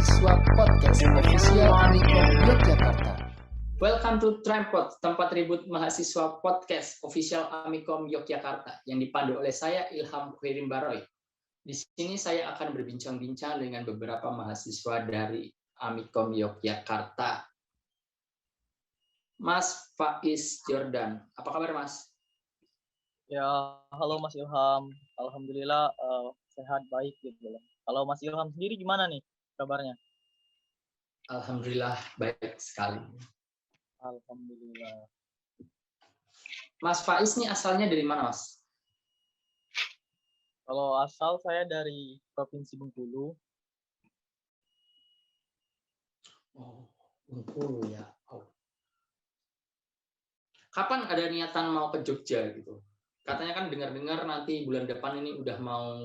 Mahasiswa Podcast Official Amikom Yogyakarta. Welcome to Tripod, tempat ribut mahasiswa podcast Official Amikom Yogyakarta yang dipandu oleh saya Ilham Khairim Baroy. Di sini saya akan berbincang-bincang dengan beberapa mahasiswa dari Amikom Yogyakarta. Mas Faiz Jordan, apa kabar Mas? Ya, halo Mas Ilham. Alhamdulillah sehat baik gitu loh. Kalau Mas Ilham sendiri gimana nih kabarnya? Alhamdulillah baik sekali. Alhamdulillah. Mas Faiz ini asalnya dari mana Mas? Kalau asal saya dari Provinsi Bengkulu. Oh, Bengkulu ya. Oh. Kapan ada niatan mau ke Jogja gitu? Katanya kan dengar-dengar nanti bulan depan ini udah mau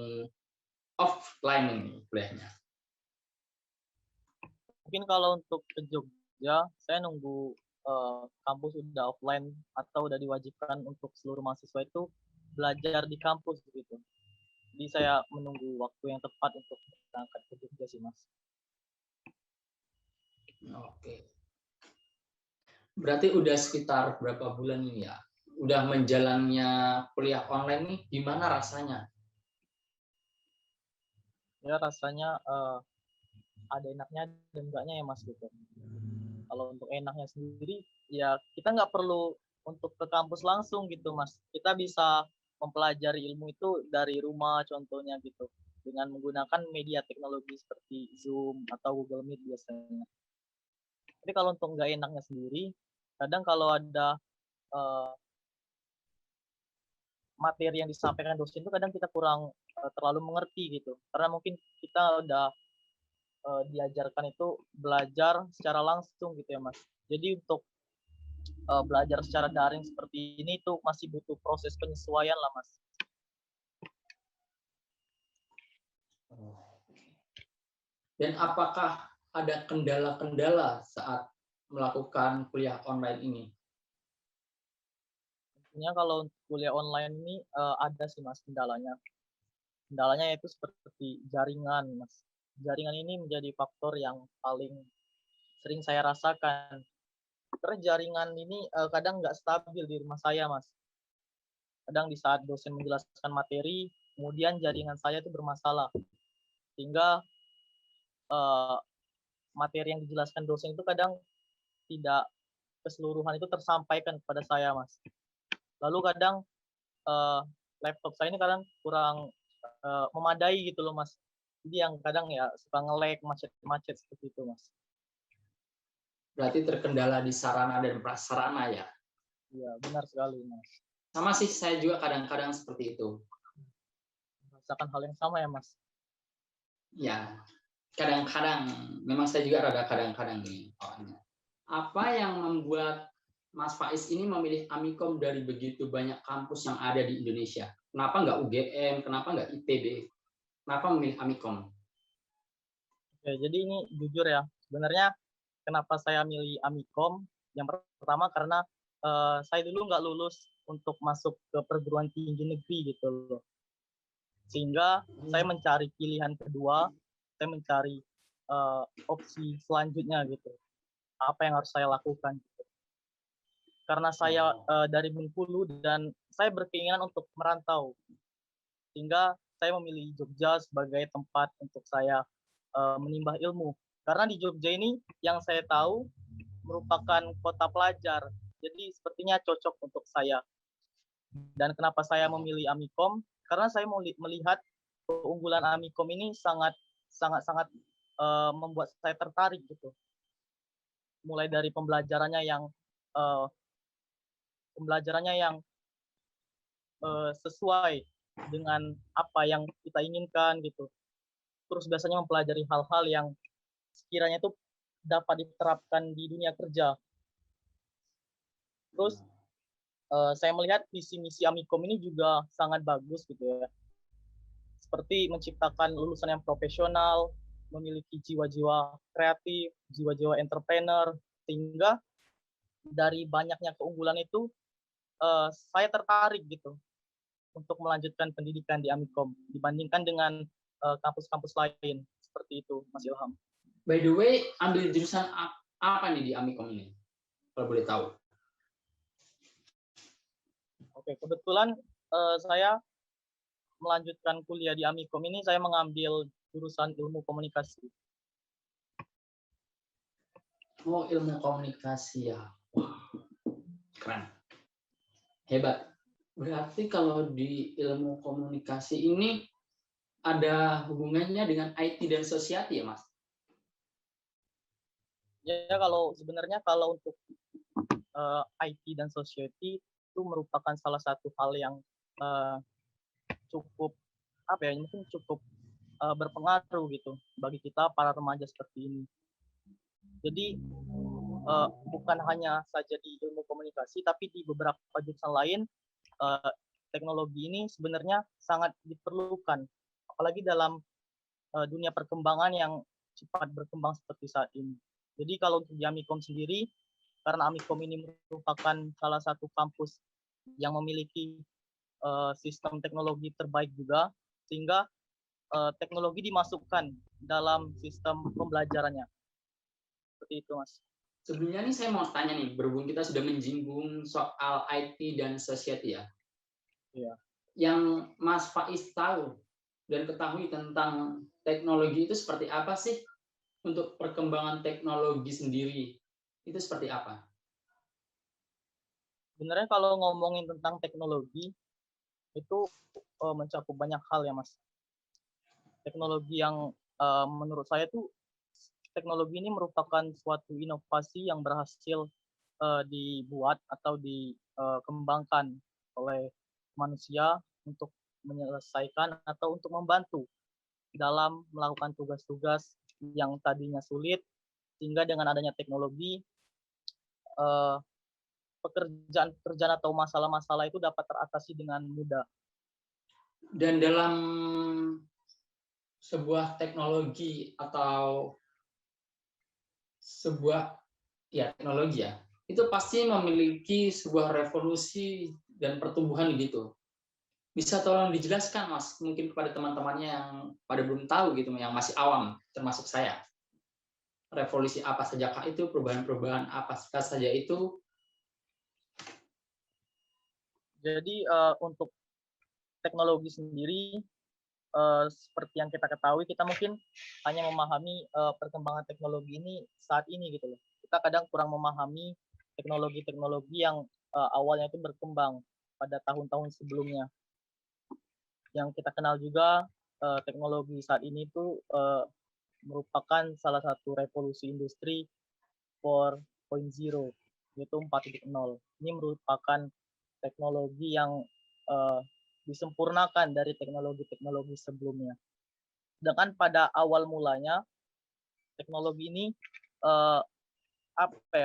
offline ini kuliahnya. Mungkin kalau untuk ke Jogja, saya nunggu kampus udah offline atau udah diwajibkan untuk seluruh mahasiswa itu belajar di kampus gitu. Jadi saya menunggu waktu yang tepat untuk berangkat ke Jogja sih Mas. Oke. Berarti udah sekitar berapa bulan ini ya? Udah menjalannya kuliah online nih, gimana rasanya? Ya rasanya ada enaknya dan enggaknya ya Mas gitu. Kalau untuk enaknya sendiri ya kita nggak perlu untuk ke kampus langsung gitu Mas. Kita bisa mempelajari ilmu itu dari rumah contohnya gitu dengan menggunakan media teknologi seperti Zoom atau Google Meet biasanya. Tapi kalau untuk nggak enaknya sendiri, kadang kalau ada materi yang disampaikan dosen itu kadang kita kurang terlalu mengerti gitu. Karena mungkin kita udah diajarkan itu belajar secara langsung gitu ya Mas. Jadi untuk belajar secara daring seperti ini itu masih butuh proses penyesuaian lah Mas. Dan apakah ada kendala-kendala saat melakukan kuliah online ini? Tentunya kalau untuk kuliah online ini ada sih Mas kendalanya. Kendalanya yaitu seperti jaringan Mas. Jaringan ini menjadi faktor yang paling sering saya rasakan. Karena jaringan ini kadang nggak stabil di rumah saya Mas. Kadang di saat dosen menjelaskan materi, kemudian jaringan saya itu bermasalah. Sehingga materi yang dijelaskan dosen itu kadang tidak keseluruhan itu tersampaikan kepada saya Mas. Lalu kadang laptop saya ini kadang kurang memadai gitu loh Mas. Jadi yang kadang ya suka nge-lag, macet-macet seperti itu Mas. Berarti terkendala di sarana dan prasarana ya? Iya benar sekali Mas. Sama sih, saya juga kadang-kadang seperti itu. Merasakan hal yang sama ya Mas? Ya, kadang-kadang. Memang saya juga rada kadang-kadang nih orangnya. Apa yang membuat Mas Faiz ini memilih Amikom dari begitu banyak kampus yang ada di Indonesia? Kenapa nggak UGM? Kenapa nggak ITB? Kenapa memilih Amikom? Oke, jadi ini jujur ya, sebenarnya kenapa saya milih Amikom? Yang pertama karena saya dulu nggak lulus untuk masuk ke perguruan tinggi negeri gitu loh. Sehingga saya mencari pilihan kedua, saya mencari opsi selanjutnya gitu. Apa yang harus saya lakukan? Gitu. Karena saya dari Bengkulu dan saya berkeinginan untuk merantau, sehingga saya memilih Jogja sebagai tempat untuk saya menimba ilmu. Karena di Jogja ini yang saya tahu merupakan kota pelajar, jadi sepertinya cocok untuk saya. Dan kenapa saya memilih Amikom? Karena saya melihat keunggulan Amikom ini sangat membuat saya tertarik gitu. Mulai dari pembelajarannya yang sesuai dengan apa yang kita inginkan gitu. Terus biasanya mempelajari hal-hal yang sekiranya itu dapat diterapkan di dunia kerja. Terus saya melihat visi misi Amikom ini juga sangat bagus gitu ya. Seperti menciptakan lulusan yang profesional, memiliki jiwa-jiwa kreatif, jiwa-jiwa entrepreneur, sehingga dari banyaknya keunggulan itu saya tertarik gitu untuk melanjutkan pendidikan di Amikom dibandingkan dengan kampus-kampus lain seperti itu Mas Ilham. By the way, ambil jurusan apa nih di Amikom ini? Kalau boleh tahu. Oke, kebetulan saya melanjutkan kuliah di Amikom ini, saya mengambil jurusan ilmu komunikasi. Oh, ilmu komunikasi ya. Wah, keren. Hebat. Berarti kalau di ilmu komunikasi ini ada hubungannya dengan IT dan Society ya, Mas? Ya, sebenarnya kalau untuk IT dan Society itu merupakan salah satu hal yang cukup mungkin cukup berpengaruh gitu bagi kita para remaja seperti ini. Jadi bukan hanya saja di ilmu komunikasi, tapi di beberapa jurusan lain teknologi ini sebenarnya sangat diperlukan, apalagi dalam dunia perkembangan yang cepat berkembang seperti saat ini. Jadi kalau untuk di Amikom sendiri, karena Amikom ini merupakan salah satu kampus yang memiliki sistem teknologi terbaik juga, sehingga teknologi dimasukkan dalam sistem pembelajarannya. Seperti itu, Mas. Sebelumnya nih saya mau tanya nih, berhubung kita sudah menjinggung soal IT dan Society ya. Iya. Yang Mas Faiz tahu dan ketahui tentang teknologi itu seperti apa sih? Untuk perkembangan teknologi sendiri itu seperti apa? Sebenarnya kalau ngomongin tentang teknologi itu mencakup banyak hal ya, Mas. Teknologi yang menurut saya tuh teknologi ini merupakan suatu inovasi yang berhasil dibuat atau dikembangkan oleh manusia untuk menyelesaikan atau untuk membantu dalam melakukan tugas-tugas yang tadinya sulit, sehingga dengan adanya teknologi pekerjaan-pekerjaan atau masalah-masalah itu dapat teratasi dengan mudah. Dan dalam sebuah teknologi atau sebuah teknologi ya, itu pasti memiliki sebuah revolusi dan pertumbuhan gitu. Bisa tolong dijelaskan, Mas, mungkin kepada teman-temannya yang pada belum tahu gitu, yang masih awam, termasuk saya. Revolusi apa sajakah itu, perubahan-perubahan apa saja itu? Jadi untuk teknologi sendiri, seperti yang kita ketahui, kita mungkin hanya memahami perkembangan teknologi ini saat ini gitu loh. Kita kadang kurang memahami teknologi-teknologi yang awalnya itu berkembang pada tahun-tahun sebelumnya. Yang kita kenal juga teknologi saat ini itu merupakan salah satu revolusi industri 4.0, yaitu 4.0. Ini merupakan teknologi yang disempurnakan dari teknologi-teknologi sebelumnya. Sedangkan pada awal mulanya teknologi ini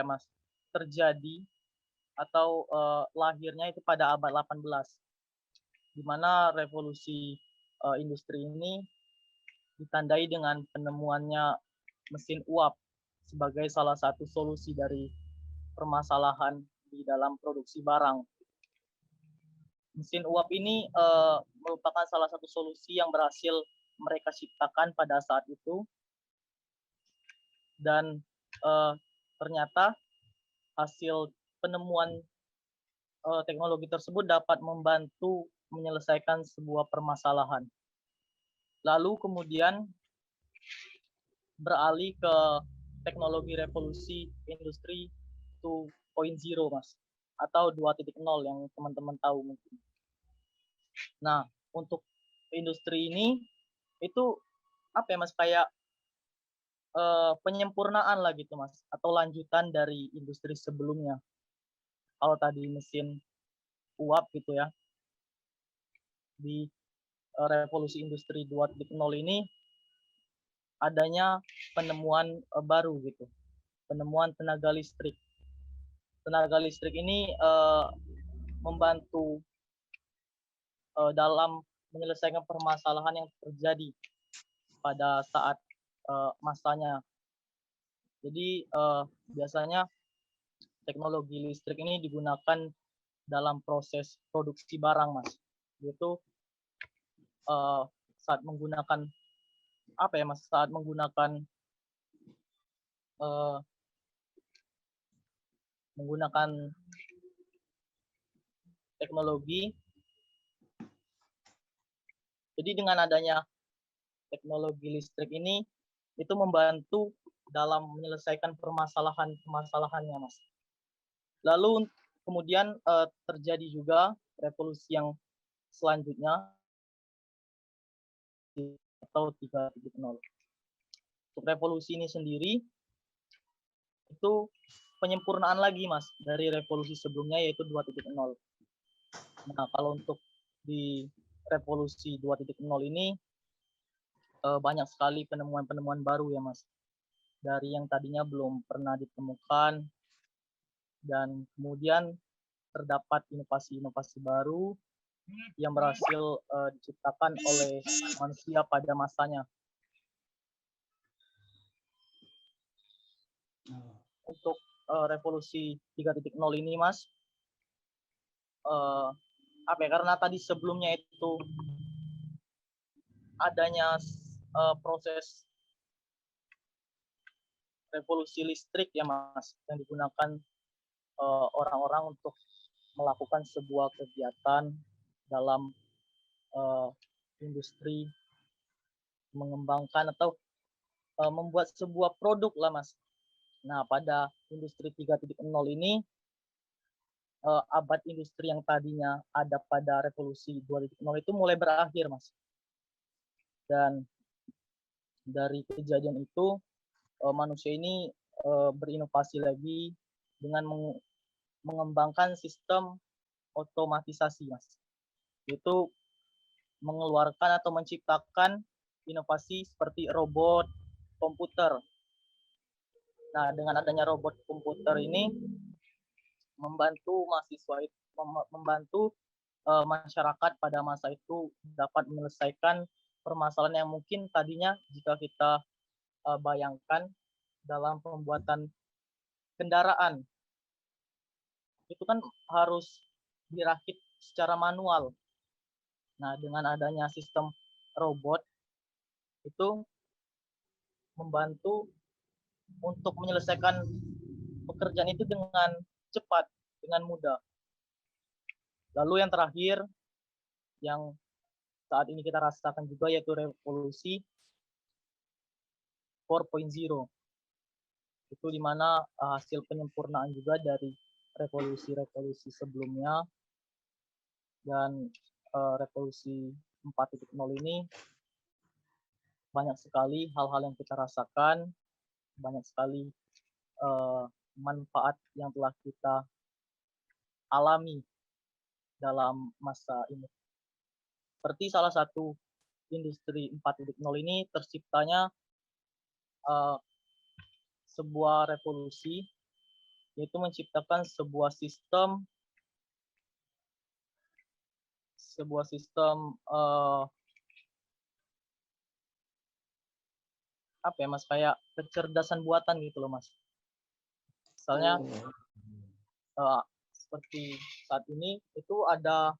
Mas, terjadi atau lahirnya itu pada abad 18, di mana revolusi industri ini ditandai dengan penemuannya mesin uap sebagai salah satu solusi dari permasalahan di dalam produksi barang. Mesin uap ini merupakan salah satu solusi yang berhasil mereka ciptakan pada saat itu, dan ternyata hasil penemuan teknologi tersebut dapat membantu menyelesaikan sebuah permasalahan. Lalu kemudian beralih ke teknologi revolusi industri 2.0, Mas, atau 2.0 yang teman-teman tahu mungkin. Nah, untuk industri ini itu Mas, kayak penyempurnaan lah gitu, Mas, atau lanjutan dari industri sebelumnya. Kalau tadi mesin uap gitu ya, di revolusi industri 2.0 ini adanya penemuan baru gitu, penemuan tenaga listrik. Tenaga listrik ini membantu dalam menyelesaikan permasalahan yang terjadi pada saat masanya. Jadi biasanya teknologi listrik ini digunakan dalam proses produksi barang, Mas. Yaitu saat menggunakan Mas, saat menggunakan eh, menggunakan teknologi. Jadi dengan adanya teknologi listrik ini itu membantu dalam menyelesaikan permasalahan-permasalahannya, Mas. Lalu kemudian terjadi juga revolusi yang selanjutnya atau 3.0. Untuk revolusi ini sendiri itu penyempurnaan lagi, Mas, dari revolusi sebelumnya yaitu 2.0. Nah, kalau untuk di revolusi 2.0 ini banyak sekali penemuan-penemuan baru ya, Mas. Dari yang tadinya belum pernah ditemukan dan kemudian terdapat inovasi-inovasi baru yang berhasil diciptakan oleh manusia pada masanya. Untuk revolusi 3.0 ini, Mas, karena tadi sebelumnya itu adanya proses revolusi listrik ya, Mas, yang digunakan orang-orang untuk melakukan sebuah kegiatan dalam industri, mengembangkan atau membuat sebuah produk lah, Mas. Nah, pada industri 3.0 ini, abad industri yang tadinya ada pada revolusi 2.0 itu mulai berakhir, Mas. Dan dari kejadian itu, manusia ini berinovasi lagi dengan mengembangkan sistem otomatisasi, Mas. Itu mengeluarkan atau menciptakan inovasi seperti robot komputer. Nah, dengan adanya robot komputer ini membantu mahasiswa, membantu masyarakat pada masa itu dapat menyelesaikan permasalahan yang mungkin tadinya jika kita bayangkan dalam pembuatan kendaraan itu kan harus dirakit secara manual. Nah, dengan adanya sistem robot itu membantu untuk menyelesaikan pekerjaan itu dengan cepat, dengan mudah. Lalu yang terakhir, yang saat ini kita rasakan juga yaitu revolusi 4.0. Itu dimana hasil penyempurnaan juga dari revolusi-revolusi sebelumnya. Dan revolusi 4.0 ini banyak sekali hal-hal yang kita rasakan, banyak sekali manfaat yang telah kita alami dalam masa ini. Seperti salah satu industri 4.0 ini terciptanya sebuah revolusi, yaitu menciptakan sebuah sistem apa ya, Mas, kayak kecerdasan buatan gitu loh, Mas. Misalnya seperti saat ini itu ada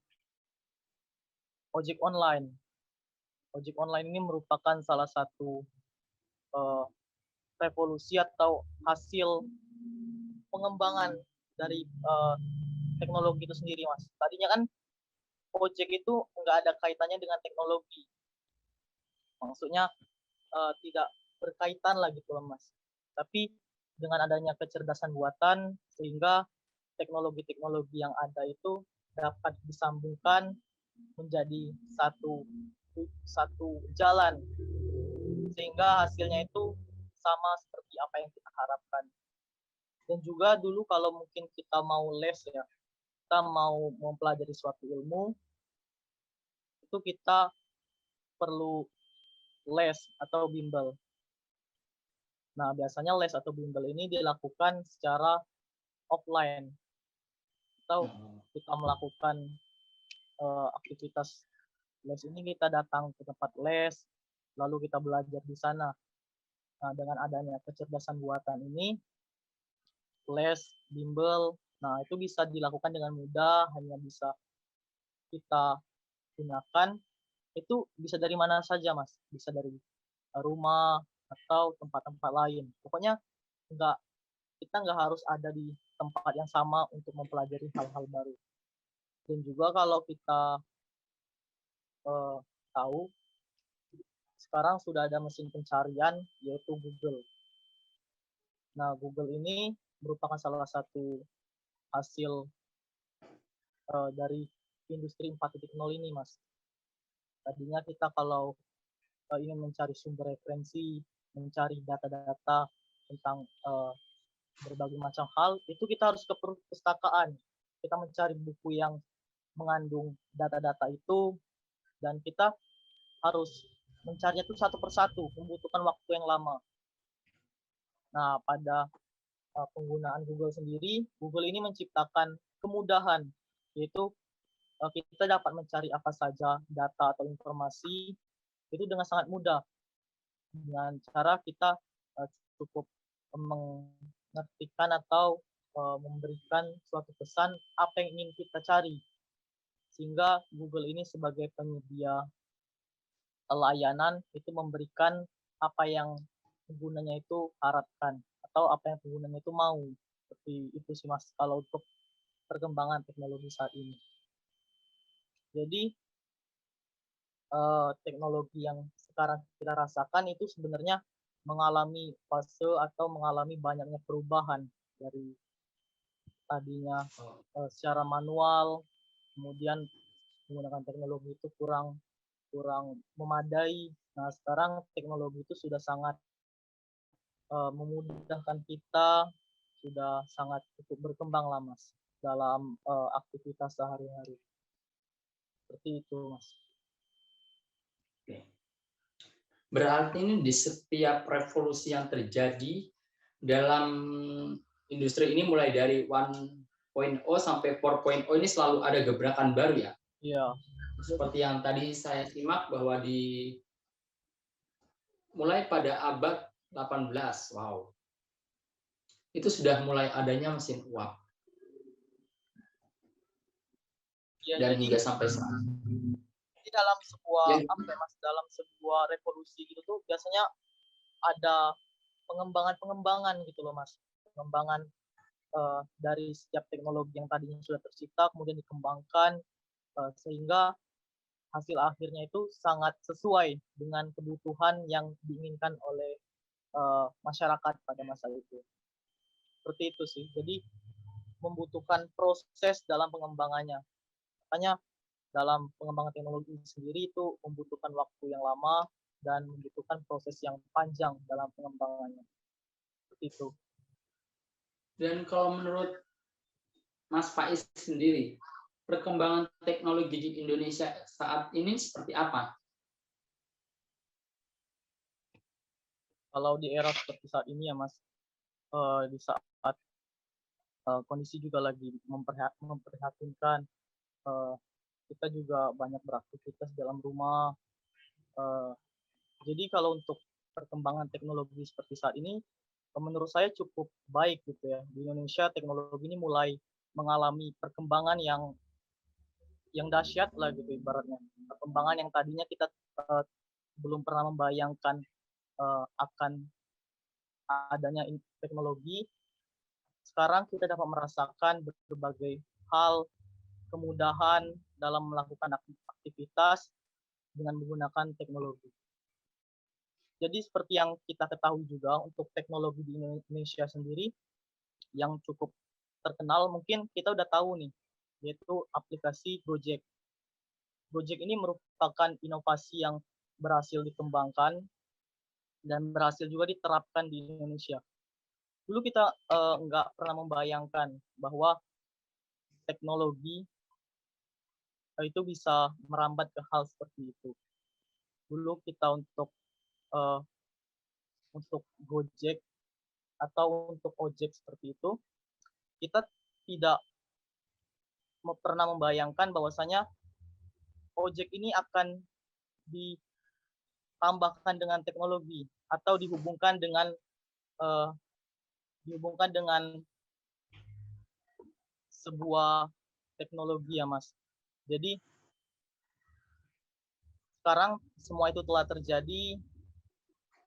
ojek online. Ojek online ini merupakan salah satu revolusi atau hasil pengembangan dari teknologi itu sendiri, Mas. Tadinya kan ojek itu nggak ada kaitannya dengan teknologi. Maksudnya tidak berkaitan lah gitu loh, Mas. Tapi dengan adanya kecerdasan buatan sehingga teknologi-teknologi yang ada itu dapat disambungkan menjadi satu jalan sehingga hasilnya itu sama seperti apa yang kita harapkan. Dan juga dulu kalau mungkin kita mau les ya, kita mau mempelajari suatu ilmu, itu kita perlu les atau bimbel. Nah, biasanya les atau bimbel ini dilakukan secara offline. Atau kita melakukan aktivitas les ini, kita datang ke tempat les, lalu kita belajar di sana. Nah, dengan adanya kecerdasan buatan ini, les, bimbel, nah itu bisa dilakukan dengan mudah, hanya bisa kita gunakan. Itu bisa dari mana saja, Mas. Bisa dari rumah atau tempat-tempat lain. Pokoknya nggak kita nggak harus ada di tempat yang sama untuk mempelajari hal-hal baru. Dan juga kalau kita tahu sekarang sudah ada mesin pencarian yaitu Google. Nah, Google ini merupakan salah satu hasil dari industri 4.0 ini, Mas. Tadinya kita kalau ingin mencari sumber referensi, mencari data-data tentang berbagai macam hal, itu kita harus ke perpustakaan. Kita mencari buku yang mengandung data-data itu, dan kita harus mencarinya itu satu persatu, membutuhkan waktu yang lama. Nah, pada penggunaan Google sendiri, Google ini menciptakan kemudahan, yaitu kita dapat mencari apa saja data atau informasi itu dengan sangat mudah, dengan cara kita cukup mengertikan atau memberikan suatu pesan apa yang ingin kita cari, sehingga Google ini sebagai penyedia layanan itu memberikan apa yang penggunanya itu harapkan atau apa yang penggunanya itu mau. Seperti itu sih, Mas, kalau untuk perkembangan teknologi saat ini. Jadi teknologi yang sekarang kita rasakan itu sebenarnya mengalami fase atau mengalami banyaknya perubahan dari tadinya secara manual, kemudian menggunakan teknologi itu kurang memadai. Nah, sekarang teknologi itu sudah sangat memudahkan kita, sudah sangat cukup berkembang lah, Mas, dalam aktivitas sehari-hari. Seperti itu, Mas. Berarti ini di setiap revolusi yang terjadi dalam industri ini, mulai dari 1.0 sampai 4.0 ini selalu ada gebrakan baru ya? Iya. Seperti yang tadi saya simak bahwa mulai pada abad 18, wow, itu sudah mulai adanya mesin uap. Ya, dan jadi hingga sampai sekarang. Jadi dalam sebuah Mas, dalam sebuah revolusi gitu tuh biasanya ada pengembangan gitu loh, Mas. Pengembangan dari setiap teknologi yang tadinya sudah tercipta kemudian dikembangkan sehingga hasil akhirnya itu sangat sesuai dengan kebutuhan yang diinginkan oleh masyarakat pada masa itu. Seperti itu sih. Jadi membutuhkan proses dalam pengembangannya. Makanya dalam pengembangan teknologi sendiri itu membutuhkan waktu yang lama dan membutuhkan proses yang panjang dalam pengembangannya. Seperti itu. Dan kalau menurut Mas Faiz sendiri, perkembangan teknologi di Indonesia saat ini seperti apa? Kalau di era seperti saat ini ya, Mas, di saat kondisi juga lagi memprihatinkan, kita juga banyak beraktivitas dalam rumah. Jadi kalau untuk perkembangan teknologi seperti saat ini, menurut saya cukup baik gitu ya. Di Indonesia teknologi ini mulai mengalami perkembangan yang dahsyat lah gitu ibaratnya. Perkembangan yang tadinya kita belum pernah membayangkan akan adanya teknologi. Sekarang kita dapat merasakan berbagai hal, kemudahan dalam melakukan aktivitas dengan menggunakan teknologi. Jadi seperti yang kita ketahui juga untuk teknologi di Indonesia sendiri yang cukup terkenal, mungkin kita udah tahu nih, yaitu aplikasi Gojek. Gojek ini merupakan inovasi yang berhasil dikembangkan dan berhasil juga diterapkan di Indonesia. Dulu kita nggak pernah membayangkan bahwa teknologi itu bisa merambat ke hal seperti itu. Dulu kita untuk Gojek atau untuk ojek seperti itu, kita tidak pernah membayangkan bahwasanya ojek ini akan ditambahkan dengan teknologi atau dihubungkan dengan sebuah teknologi ya, Mas. Jadi sekarang semua itu telah terjadi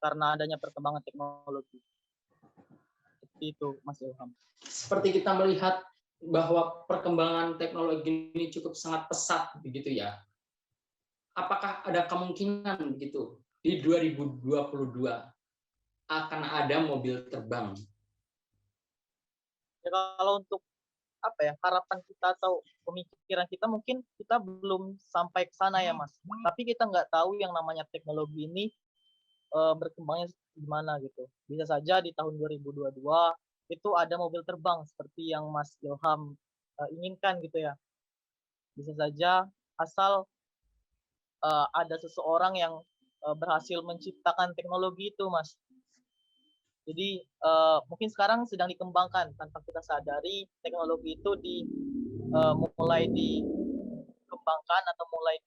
karena adanya perkembangan teknologi. Seperti itu, Mas Ilham. Seperti kita melihat bahwa perkembangan teknologi ini cukup sangat pesat begitu ya. Apakah ada kemungkinan begitu di 2022 akan ada mobil terbang? Ya, kalau untuk apa ya, harapan kita atau pemikiran kita, mungkin kita belum sampai ke sana ya Mas. Tapi kita nggak tahu yang namanya teknologi ini berkembangnya gimana gitu. Bisa saja di tahun 2022 itu ada mobil terbang seperti yang Mas Ilham inginkan gitu ya. Bisa saja asal ada seseorang yang berhasil menciptakan teknologi itu, Mas. Jadi mungkin sekarang sedang dikembangkan tanpa kita sadari teknologi itu mulai dikembangkan atau mulai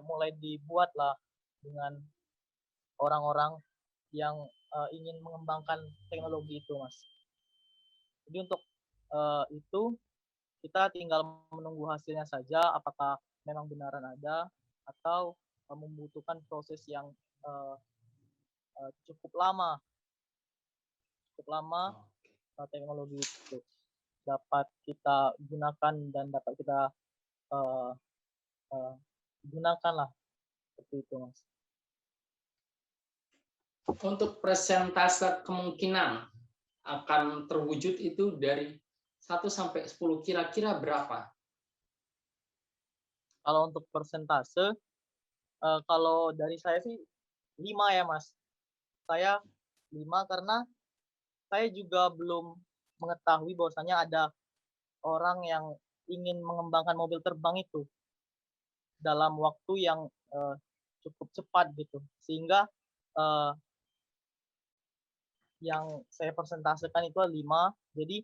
mulai dibuat lah dengan orang-orang yang ingin mengembangkan teknologi itu, Mas. Jadi untuk itu kita tinggal menunggu hasilnya saja, apakah memang benaran ada atau membutuhkan proses yang cukup lama teknologi itu dapat kita gunakan dan dapat kita uh, uh, gunakan lah, seperti itu Mas. Untuk persentase kemungkinan akan terwujud itu dari 1 sampai 10 kira-kira berapa? Kalau untuk persentase, kalau dari saya sih 5 ya Mas. Saya 5 karena saya juga belum mengetahui bahwasanya ada orang yang ingin mengembangkan mobil terbang itu dalam waktu yang cukup cepat gitu. Sehingga yang saya persentasekan itu 5. Jadi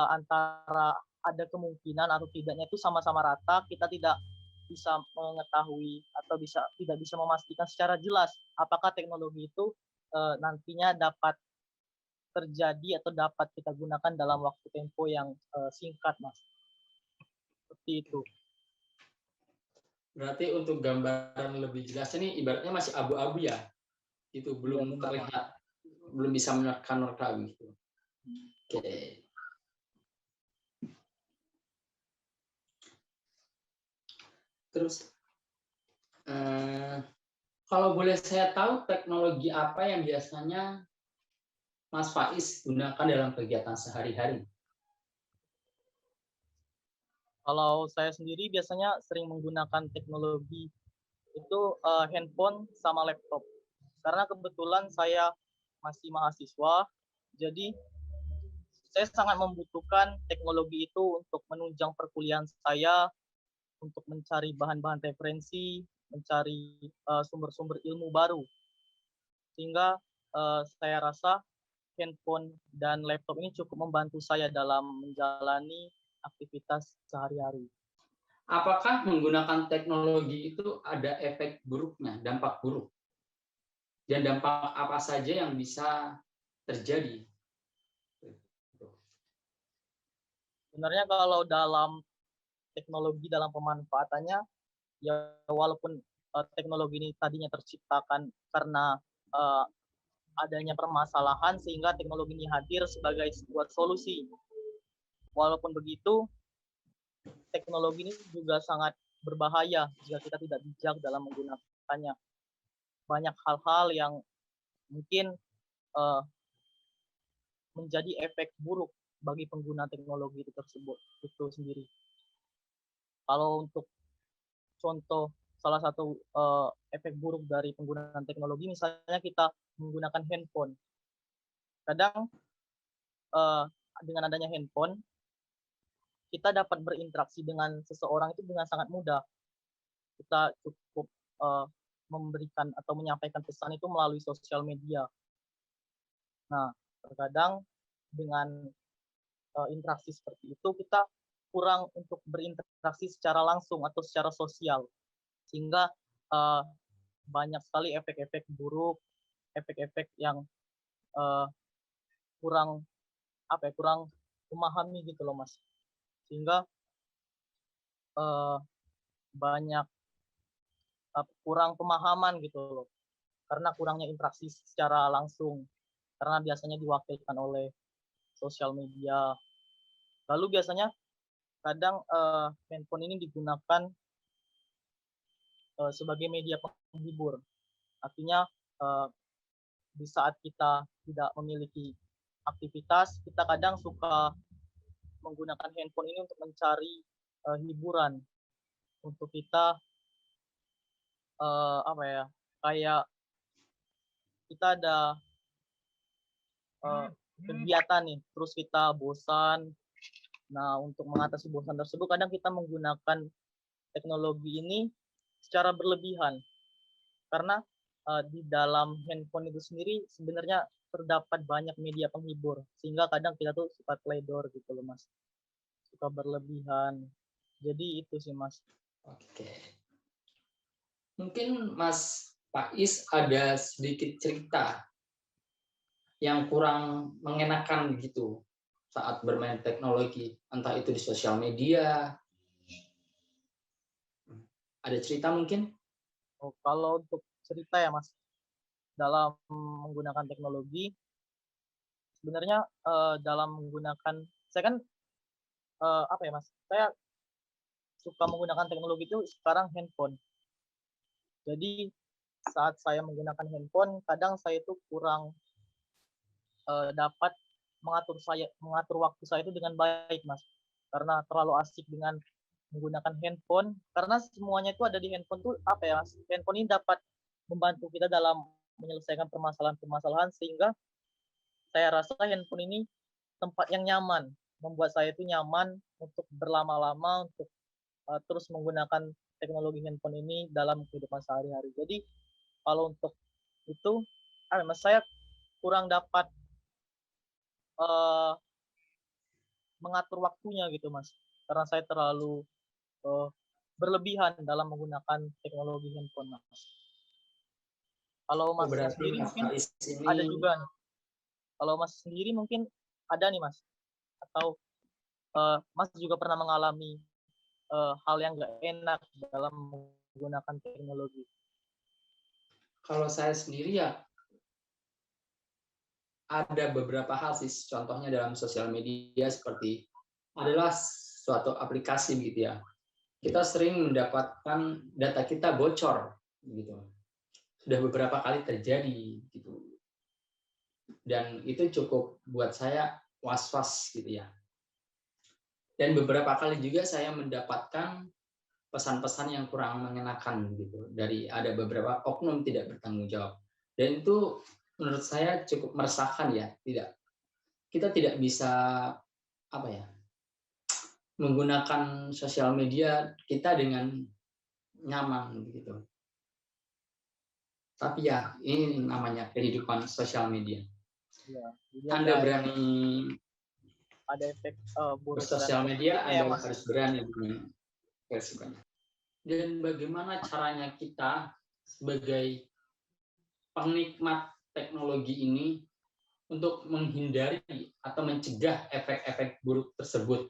antara ada kemungkinan atau tidaknya itu sama-sama rata, kita tidak bisa mengetahui atau tidak bisa memastikan secara jelas apakah teknologi itu nantinya dapat terjadi atau dapat kita gunakan dalam waktu tempo yang singkat, Mas. Seperti itu. Berarti untuk gambaran lebih jelas ini ibaratnya masih abu-abu ya, itu belum ya, terlihat, belum bisa menerka-nerka gitu. Oke. Terus kalau boleh saya tahu teknologi apa yang biasanya Mas Faiz gunakan dalam kegiatan sehari-hari? Kalau saya sendiri biasanya sering menggunakan teknologi itu handphone sama laptop. Karena kebetulan saya masih mahasiswa, jadi saya sangat membutuhkan teknologi itu untuk menunjang perkuliahan saya, untuk mencari bahan-bahan referensi, mencari sumber-sumber ilmu baru. Sehingga saya rasa handphone dan laptop ini cukup membantu saya dalam menjalani aktivitas sehari-hari. Apakah menggunakan teknologi itu ada efek buruknya, dampak buruk? Dan dampak apa saja yang bisa terjadi? Sebenarnya kalau dalam teknologi, dalam pemanfaatannya, ya walaupun teknologi ini tadinya terciptakan karena adanya permasalahan sehingga teknologi ini hadir sebagai sebuah solusi. Walaupun begitu, teknologi ini juga sangat berbahaya jika kita tidak bijak dalam menggunakannya. Banyak hal-hal yang mungkin menjadi efek buruk bagi pengguna teknologi itu sendiri. Kalau untuk contoh salah satu efek buruk dari penggunaan teknologi, misalnya kita menggunakan handphone. Kadang dengan adanya handphone, kita dapat berinteraksi dengan seseorang itu dengan sangat mudah. Kita cukup memberikan atau menyampaikan pesan itu melalui sosial media. Nah, terkadang dengan interaksi seperti itu, kita kurang untuk berinteraksi secara langsung atau secara sosial. Sehingga banyak sekali efek-efek buruk, efek-efek yang kurang memahami gitu loh Mas. Sehingga banyak kurang pemahaman gitu loh, karena kurangnya interaksi secara langsung. karena biasanya diwakilkan oleh sosial media. Lalu biasanya kadang handphone ini digunakan sebagai media penghibur. Artinya di saat kita tidak memiliki aktivitas, kita kadang suka menggunakan handphone ini untuk mencari hiburan untuk kita apa ya, kayak kita ada kegiatan nih, terus kita bosan. Nah, untuk mengatasi bosan tersebut kadang kita menggunakan teknologi ini secara berlebihan, karena di dalam handphone itu sendiri sebenarnya terdapat banyak media penghibur, sehingga kadang kita tuh suka teledor gitu loh Mas, suka berlebihan. Jadi itu sih Mas. Oke. Mungkin Mas Faiz ada sedikit cerita yang kurang mengenakan gitu saat bermain teknologi, entah itu di sosial media. Ada cerita mungkin? Oh, kalau untuk cerita ya Mas, dalam menggunakan teknologi, sebenarnya dalam menggunakan, saya kan apa ya Mas, saya suka menggunakan teknologi itu sekarang handphone. Jadi saat saya menggunakan handphone, kadang saya itu kurang dapat mengatur waktu saya itu dengan baik Mas, karena terlalu asik dengan menggunakan handphone, karena semuanya itu ada di handphone tuh apa ya Mas, handphone ini dapat membantu kita dalam menyelesaikan permasalahan-permasalahan, sehingga saya rasa handphone ini tempat yang nyaman, membuat saya itu nyaman untuk berlama-lama, untuk terus menggunakan teknologi handphone ini dalam kehidupan sehari-hari. Jadi kalau untuk itu, Mas, saya kurang dapat mengatur waktunya gitu Mas, karena saya terlalu berlebihan dalam menggunakan teknologi handphone Mas. Kalau Mas Berarti sendiri Mas mungkin Faiz ada ini juga nih. Kalau Mas sendiri mungkin ada nih Mas, atau Mas juga pernah mengalami hal yang nggak enak dalam menggunakan teknologi. kalau saya sendiri ya ada beberapa hal sih, contohnya dalam sosial media seperti adalah suatu aplikasi gitu ya. Kita sering mendapatkan data kita bocor gitu. Sudah beberapa kali terjadi gitu. Dan itu cukup buat saya was-was gitu ya. Dan beberapa kali juga saya mendapatkan pesan-pesan yang kurang mengenakan gitu dari ada beberapa oknum tidak bertanggung jawab. Dan itu menurut saya cukup meresahkan ya, kita tidak bisa apa ya, menggunakan sosial media kita dengan nyaman gitu. Tapi ya ini namanya kehidupan sosial media. Ya, jadi Anda berani ada efek buruk dan bersosial media, positifnya ya Anda Mas. harus berani dengan resikonya. Dan bagaimana caranya kita sebagai penikmat teknologi ini untuk menghindari atau mencegah efek-efek buruk tersebut?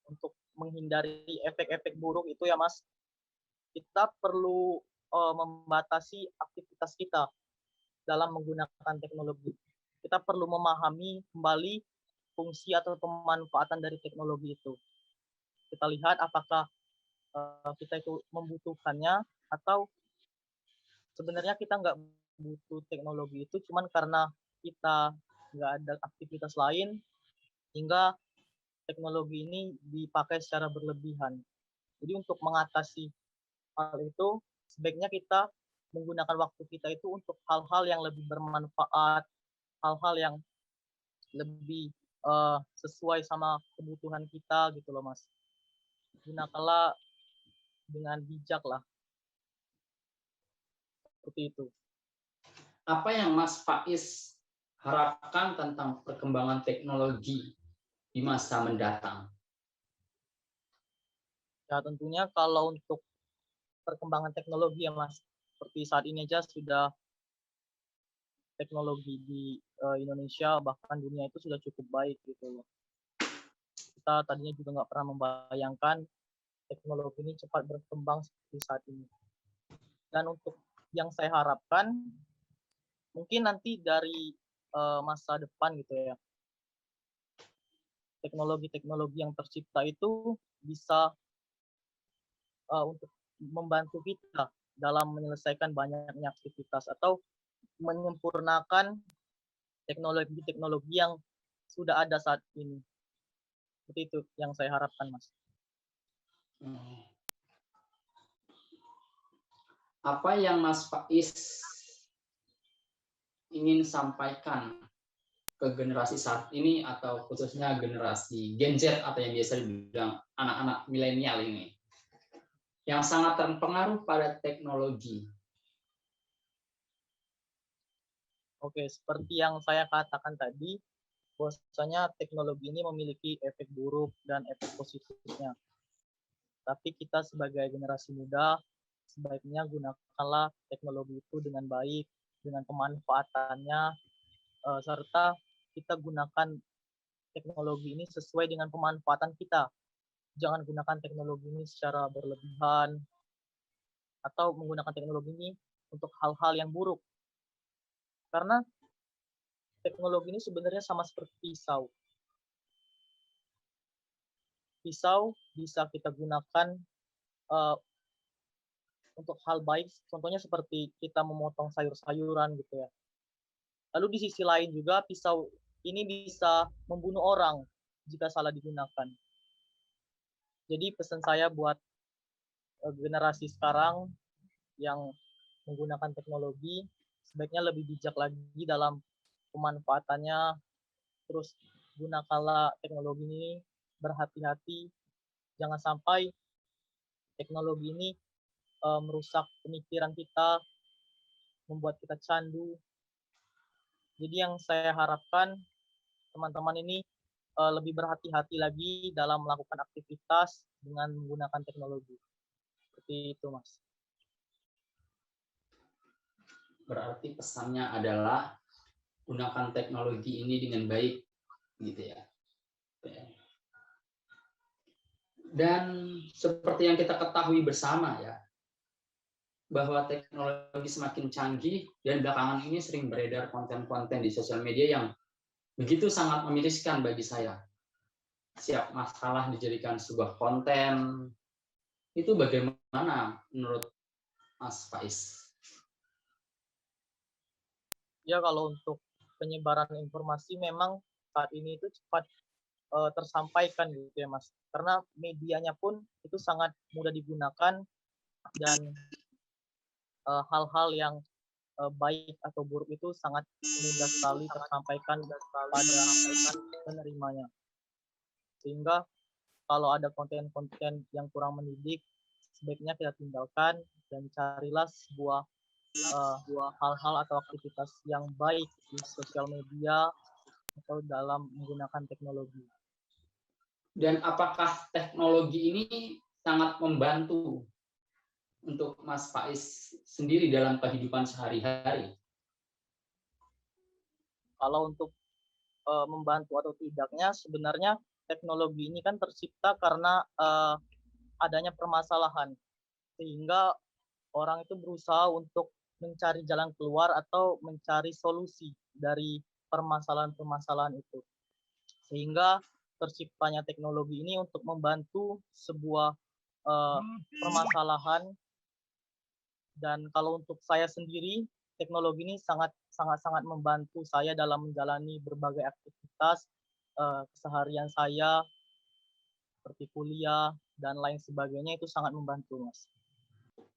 Untuk menghindari efek-efek buruk itu ya Mas, kita perlu membatasi aktivitas kita dalam menggunakan teknologi. Kita perlu memahami kembali fungsi atau pemanfaatan dari teknologi itu. Kita lihat apakah kita itu membutuhkannya, atau sebenarnya kita nggak butuh teknologi itu cuman karena kita nggak ada aktivitas lain, hingga teknologi ini dipakai secara berlebihan. Jadi untuk mengatasi hal itu, sebaiknya kita menggunakan waktu kita itu untuk hal-hal yang lebih bermanfaat, hal-hal yang lebih sesuai sama kebutuhan kita gitu loh Mas. Gunakanlah dengan bijak lah, seperti itu. Apa yang Mas Faiz harapkan tentang perkembangan teknologi di masa mendatang? Ya tentunya kalau untuk perkembangan teknologi ya Mas, seperti saat ini aja sudah teknologi di Indonesia bahkan dunia itu sudah cukup baik gitu loh. Kita tadinya juga nggak pernah membayangkan teknologi ini cepat berkembang seperti saat ini. Dan untuk yang saya harapkan, mungkin nanti dari masa depan gitu ya, teknologi-teknologi yang tercipta itu bisa untuk membantu kita dalam menyelesaikan banyaknya aktivitas atau menyempurnakan teknologi-teknologi yang sudah ada saat ini. Seperti itu yang saya harapkan, Mas. Apa yang Mas Faiz ingin sampaikan ke generasi saat ini atau khususnya generasi Gen Z atau yang biasa dibilang anak-anak milenial ini yang sangat terpengaruh pada teknologi? Oke, seperti yang saya katakan tadi, bahwasanya teknologi ini memiliki efek buruk dan efek positifnya. Tapi kita sebagai generasi muda, sebaiknya gunakanlah teknologi itu dengan baik, dengan pemanfaatannya, serta kita gunakan teknologi ini sesuai dengan pemanfaatan kita. Jangan gunakan teknologi ini secara berlebihan, atau menggunakan teknologi ini untuk hal-hal yang buruk. Karena teknologi ini sebenarnya sama seperti pisau. Pisau bisa kita gunakan untuk hal baik, contohnya seperti kita memotong sayur-sayuran gitu ya. Lalu di sisi lain juga pisau ini bisa membunuh orang jika salah digunakan. Jadi pesan saya buat generasi sekarang yang menggunakan teknologi, sebaiknya lebih bijak lagi dalam pemanfaatannya, terus gunakanlah teknologi ini berhati-hati, jangan sampai teknologi ini merusak pemikiran kita, membuat kita candu. Jadi yang saya harapkan teman-teman ini lebih berhati-hati lagi dalam melakukan aktivitas dengan menggunakan teknologi. Seperti itu, Mas. Berarti pesannya adalah gunakan teknologi ini dengan baik, gitu ya. Dan seperti yang kita ketahui bersama ya, bahwa teknologi semakin canggih dan belakangan ini sering beredar konten-konten di sosial media yang begitu sangat memiriskan bagi saya. Setiap masalah dijadikan sebuah konten. Itu bagaimana menurut Mas Faiz? Ya, kalau untuk penyebaran informasi memang saat ini itu cepat tersampaikan gitu ya, Mas. Karena medianya pun itu sangat mudah digunakan dan hal-hal yang baik atau buruk itu sangat mudah sekali tersampaikan pada penerimanya. Sehingga kalau ada konten-konten yang kurang mendidik, sebaiknya kita tinggalkan dan carilah sebuah hal-hal atau aktivitas yang baik di sosial media atau dalam menggunakan teknologi. Dan apakah teknologi ini sangat membantu untuk Mas Faiz sendiri dalam kehidupan sehari-hari? Kalau untuk membantu atau tidaknya, sebenarnya teknologi ini kan tercipta karena adanya permasalahan, sehingga orang itu berusaha untuk mencari jalan keluar atau mencari solusi dari permasalahan-permasalahan itu. Sehingga terciptanya teknologi ini untuk membantu sebuah permasalahan. Dan kalau untuk saya sendiri, teknologi ini sangat membantu saya dalam menjalani berbagai aktivitas keseharian saya, seperti kuliah dan lain sebagainya, itu sangat membantu, Mas.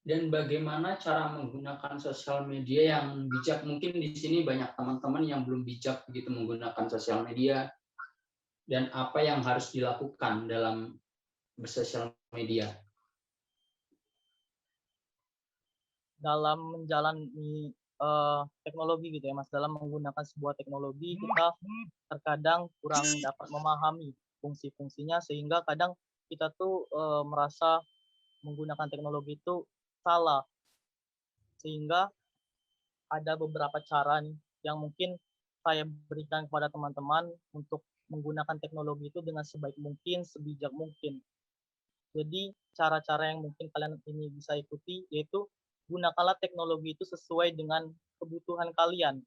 Dan bagaimana cara menggunakan sosial media yang bijak? Mungkin di sini banyak teman-teman yang belum bijak begitu menggunakan sosial media. Dan apa yang harus dilakukan dalam bersosial media? Dalam menjalani teknologi gitu ya, Mas, dalam menggunakan sebuah teknologi kita terkadang kurang dapat memahami fungsi-fungsinya, sehingga kadang kita tuh merasa menggunakan teknologi itu salah. Sehingga ada beberapa cara nih yang mungkin saya berikan kepada teman-teman untuk menggunakan teknologi itu dengan sebaik mungkin, sebijak mungkin. Jadi cara-cara yang mungkin kalian ini bisa ikuti, yaitu gunakanlah teknologi itu sesuai dengan kebutuhan kalian.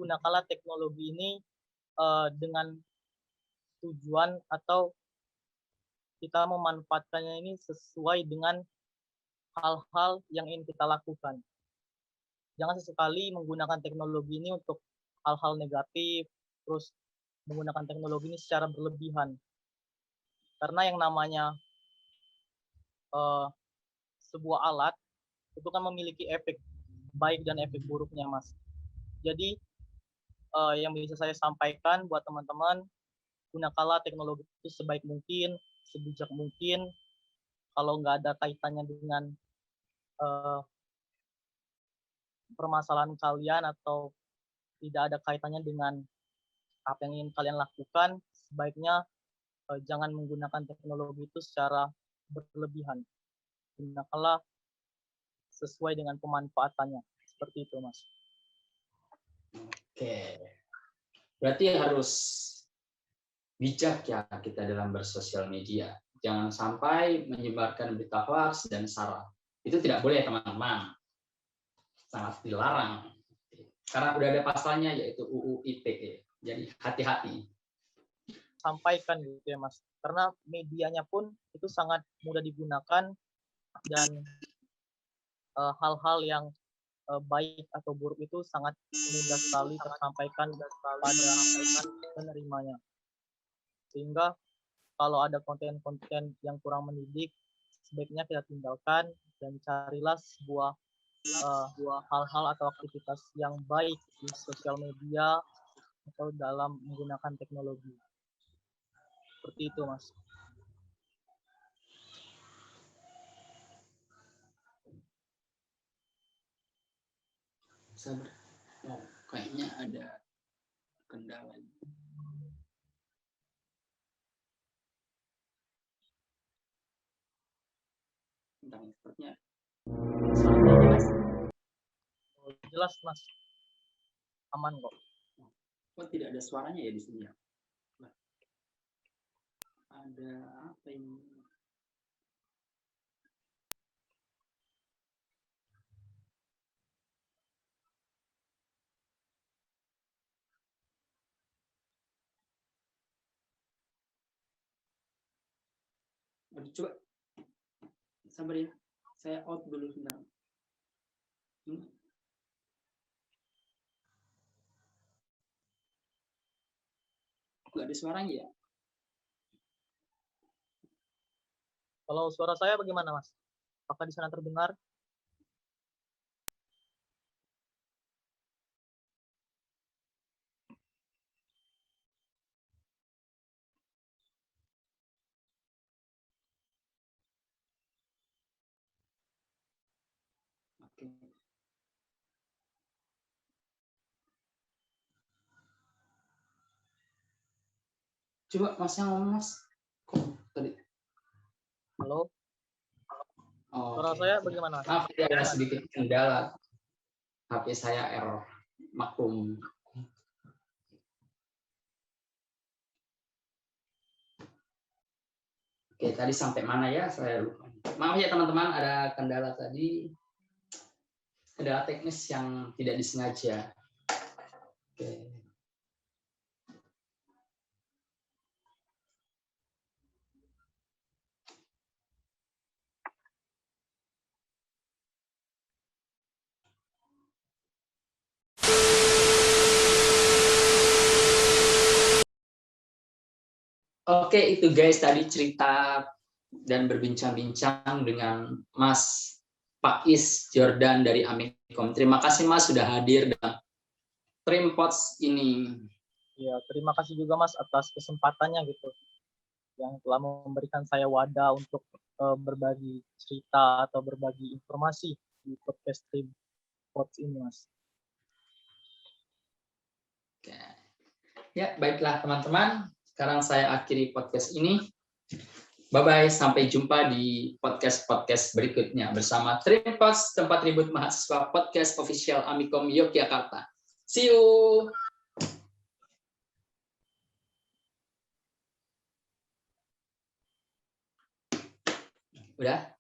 Gunakanlah teknologi ini dengan tujuan atau kita memanfaatkannya ini sesuai dengan hal-hal yang ingin kita lakukan. Jangan sesekali menggunakan teknologi ini untuk hal-hal negatif, terus menggunakan teknologi ini secara berlebihan. Karena yang namanya sebuah alat itu kan memiliki efek baik dan efek buruknya, Mas. Jadi yang bisa saya sampaikan buat teman-teman, gunakanlah teknologi itu sebaik mungkin, sebijak mungkin. Kalau nggak ada kaitannya dengan permasalahan kalian atau tidak ada kaitannya dengan apa yang ingin kalian lakukan, sebaiknya jangan menggunakan teknologi itu secara berlebihan. Gunakanlah sesuai dengan pemanfaatannya. Seperti itu, Mas. Oke. Berarti harus bijak ya kita dalam bersosial media. Jangan sampai menyebarkan berita hoax dan sara. Itu tidak boleh, teman-teman. Sangat dilarang. Karena udah ada pasalnya, yaitu UU ITE. Jadi hati-hati. Sampaikan gitu ya, Mas. Karena medianya pun itu sangat mudah digunakan dan hal-hal yang baik atau buruk itu sangat mudah sekali tersampaikan pada penerimanya. Sehingga kalau ada konten-konten yang kurang mendidik, sebaiknya kita tinggalkan dan carilah sebuah hal-hal atau aktivitas yang baik di sosial media atau dalam menggunakan teknologi. Seperti itu, Mas. Sabar. Oh, kayaknya ada kendala. Tentang sepertinya. Suaranya jelas? Oh, jelas, Mas. Aman kok. Kok tidak ada suaranya ya di sini? Ada apa ini? Aduh, coba sabar ya, saya out dulu sebentar. Nggak ada suaranya ya? Kalau suara saya bagaimana, Mas? Apakah di sana terdengar? Oke. Coba Mas yang ngomong, Mas. Kok tadi? Halo? Oh, Suara saya bagaimana? Maaf, ada sedikit kendala. HP saya error. Maklum. Oke, tadi sampai mana ya? Saya lupa. Maaf ya teman-teman, ada kendala tadi. Kendala teknis yang tidak disengaja. Oke. Oke, itu guys tadi cerita dan berbincang-bincang dengan Mas Faiz Jordan dari Amikom. Terima kasih Mas sudah hadir dalam Trimpods ini. Ya, terima kasih juga Mas atas kesempatannya gitu, yang telah memberikan saya wadah untuk berbagi cerita atau berbagi informasi di podcast Trimpods ini, Mas. Oke. Ya, baiklah teman-teman. Sekarang saya akhiri podcast ini. Bye-bye, sampai jumpa di podcast-podcast berikutnya bersama Trimpods, tempat ribut mahasiswa podcast official Amikom Yogyakarta. See you! Udah?